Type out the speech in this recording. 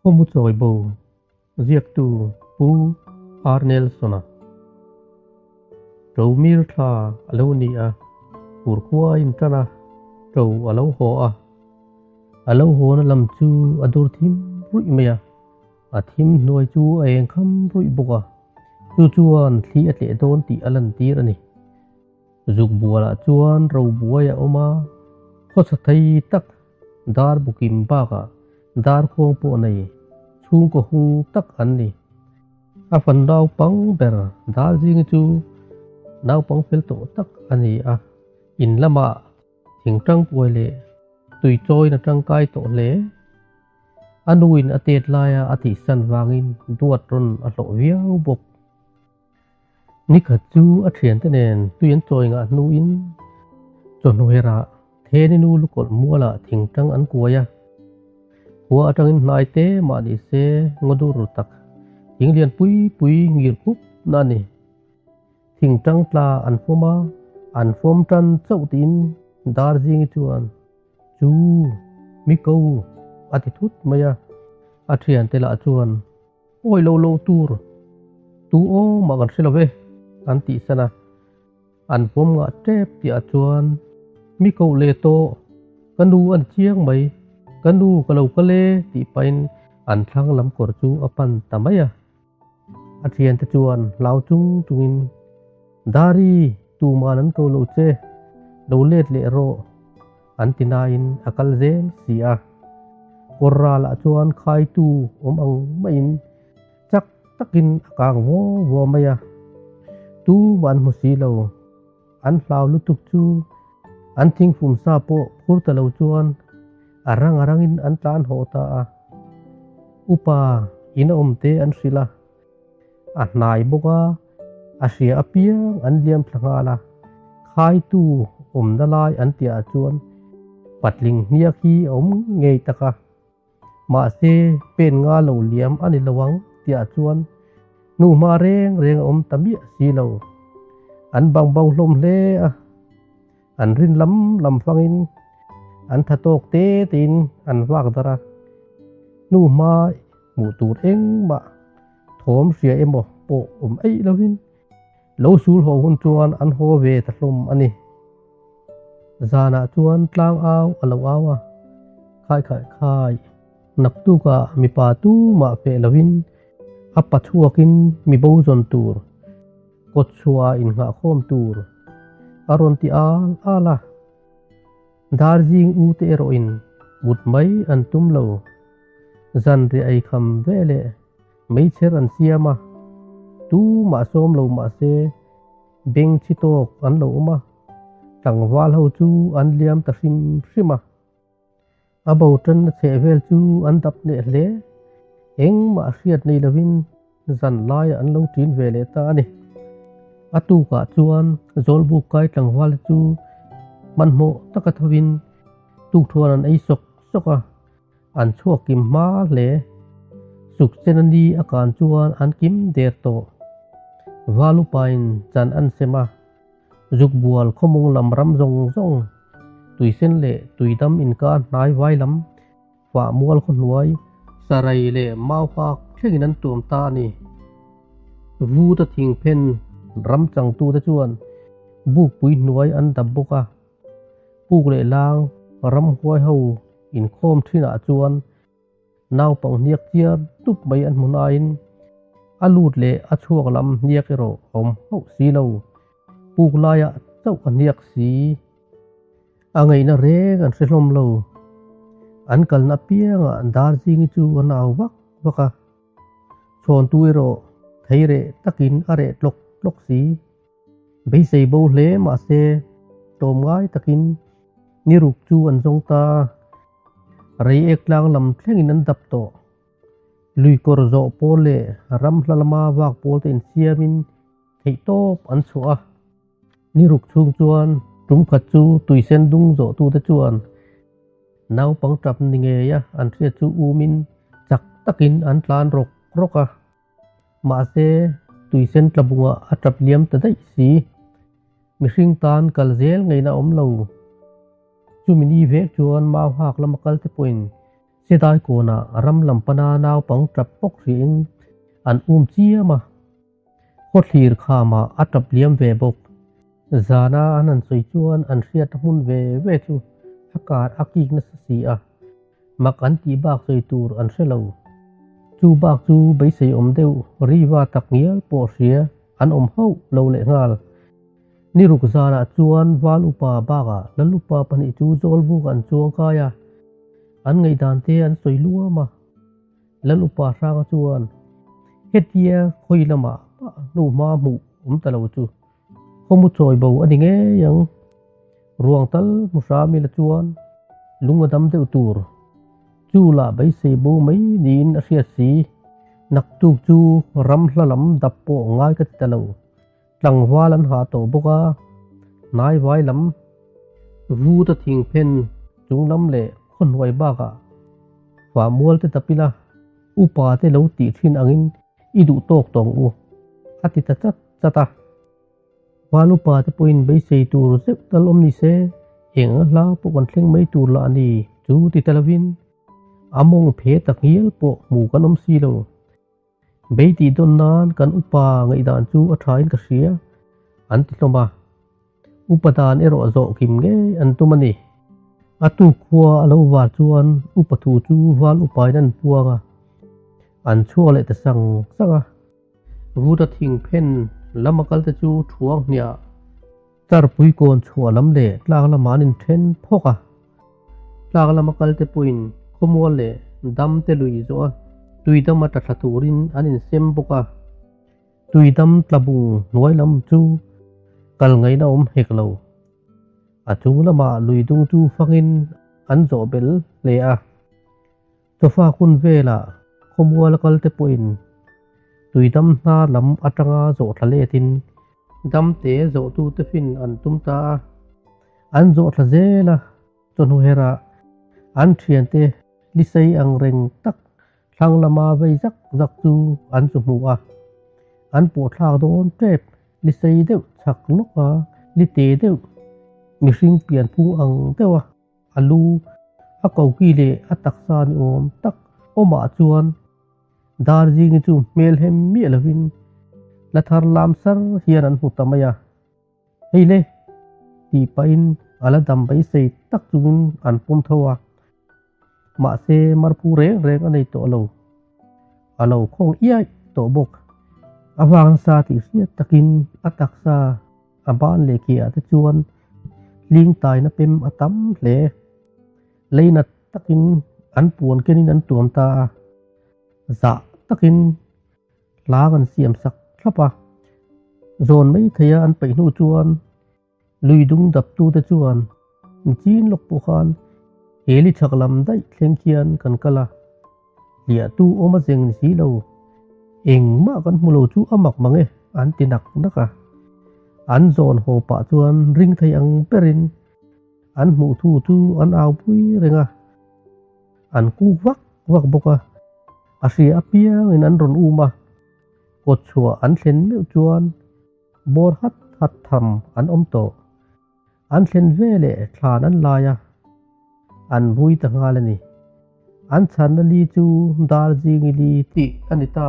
Como soy bo, ziak tu pu Arnel sona. Rau mir tha alo ni a, pur kwa in tana, rau alo ho a. Alo ho na lam chu adur thim rui mea, a thim nuai chu ayeng kham rui boka. Chu chuan thi at le don ti alan tir ani. Zuk bua la chuan rau bua ya oma, kho sa thai tak dar bukim baka, dar khong po nei. Chung ko hung tak an ni a fan dau pang ber dal jing chu nau pang fel to tak ani a in lama thing tang poi le tui choi na tang kai to le anuin atet laya athi san wangin duat ron a lo viau bop ni kha chu a thian te nen tuyen choi nga nu in chon hera the ni nu lu kol muala thing tang an kuaya wa atangin nai te ma ni se ngodur tak hing lian pui pui ngir pup nani thing tang tla an fom tan chau tin dar jing chuan chu mi ko ati thut maya athian te la chuan oi lo tur tu o ma gan selave anti sana an fom nga tep ti a chuan mi ko le to kanu an chiang mai kanu kalau kale ti pain an thang lam kor chu apan tamaya athian te chuan lau chung tungin dari tu manan ko lo che do let le ro antina in akal zel sia korra la chuan khai tu ang main chak takin akang wo maya tu man musi lo an hlau lutuk chu an thing fum sa po phur ta lo chuan arangin an tlan hota a upa ina omte an sila a nai boka a sia apiang an liam thlanga la khai tu dalai an tia chuan patling nia khi ngei taka ma se pen nga lo liam ani lawang tia chuan nu ma reng tamia si lo an bang bau hlom hle a an rin lam fangin an thatok te tin an wak dara nu ma mu tur eng ma thom sia emo po ei lovin lo sul ho hun chuan an ho ve ta hlom ani zana chuan tlang aw alo awa khai nak tu ka mi pa tu ma fe lovin apa chuakin mi bo zon tur kot chua in nga khom tur aron ti ala Darjing u te eroin mut mai an tum lo zan re ai kham vele mai cher an siama tu ma som lo ma se beng chitok an lo ma tang wal ho chu an liam ta sim abo tan che vel chu an dap ne le eng ma riat nei lovin zan lai an lo tin vele ta ni atu ka chuan zol bu kai tang wal chu man mo takathavin tu thuan an ei soka an chuak kim ma le suk chenani akan chuan an kim der to walu pain chan an sema zuk bual khomung lam ram zong tuisen le tuidam in ka nai vai lam fa mual khon nuai sarai le mau pa thengin an tuam ta ni vu ta thing pen ram chang tu ta chuan buk pui nuai an dab boka puk le lang ram huai ho in khom thina chuan naw pang niak chia tup mai an munain alut le achuak lam niak ero om ho si lo puk laya chau an niak si angai na re kan selom lo an kal na pianga dar jing chu naw waka chon tu ero theire takin are lok si bei sei bo hle ma se tom ngai takin ni ruk chu an zong ta rei ek lang lam thlengin an dap to lui kor zo pole ram hlalama wak pol ten siamin thei top an chua ni ruk chung chuan tum khat chu tuisen dung zo tu ta chuan naw pang trap ni nge ya an thria chu umin chak takin an tlan roka ma se tuisen tlabunga atrap liam ta dai si mihring tan kalzel ngai na om lo chumini vek chuan mau hak lamakal te point sẽ đại cô na ram lam pana nào bằng trap bốc riêng an chia mà hốt lìr kha mà trap liam về bốc zana an soi chuan an riat mun về chu hakar akik na si a mak an ti bak soi tur an selo chu bak chu bei sei deu riwa tak ngial po ria an ho lo le ngal ni ruk zana chuan valupa baga lalupa pani chu zol bu kan chuang kaya an ngai dan te an soi lua ma lalupa sang chuan hetia khoi lama nu ma mu talo chu không một trồi bầu anh nghe yang ruộng tal musa mi la chuan lunga dam deu tur chu la bai se bo mai din a sia si nak tu chu ram hlalam dap po ngai ka talo tlang walan ha to boka nai vai lam vu ta thing pen chung lam le khon wai ba ka fa mol te tapila upa te lo ti thin angin idu tok tong u ati ta chat chata valupa te point bei sei tur zep talom ni se eng la po kan thleng mai tur la ni chu ti talavin among phe tak hiel po mu kanom si lo bei ti don nan kan upa ngai dan chu a thain ka sia an ti hloma upadan ero zo kim nge an tumani atu khua alo wa chuan upathu chu valupa nan puanga an chu le ta sang sanga vu ta thing pen lamakal te chu thuang nia tar pui kon chua lam le tlang la manin then phoka tlang la makal te puin khomol le dam te lui zo tui dam ta thaturin anin sem boka tui dam tlabung noi lam chu kal ngai na heklo a chu lama lui dung chu fangin an zo bel le a to fa kun vela khomol kal te puin tui dam na lam atanga zo thale tin dam te zo tu te fin an tum ta an zo thla zela chonu hera an thian te lisei ang reng tak thlang lama vei zak zak chu an chu mu a an po thlang don trep lisei deu chak loka li te deu mi hring pian pu ang dewa alu a kau ki le atak sa ni tak oma chuan Darjing chu melhem mi lovin la thar lam sar hian an hutamaya heile ti pain ala dam bai sei tak chung an pum thowa ma se marpu re reng anei to alo khong ia to bok awang sa ti sia takin atak sa aban le ki ate chuan ling tai na pem atam le leina takin an puan kenin an tuam ta za takin lagan siam sak thlapa zon mai thaya an pai nu chuan lui dung dap tu te chuan chin lok pu khan heli thaklam dai thleng khian kan kala lia tu oma jeng si lo eng ma kan mulo chu amak mange an tinak naka an zon ho pa chuan ring thai ang perin an mu thu chu an au pui renga an ku wak boka asia apia in an ron uma ko chua an thlen meu chuan bor hat tham an to an thlen vele thlan an laya an vui ta ngalani an chan li chu dar jing li ti anita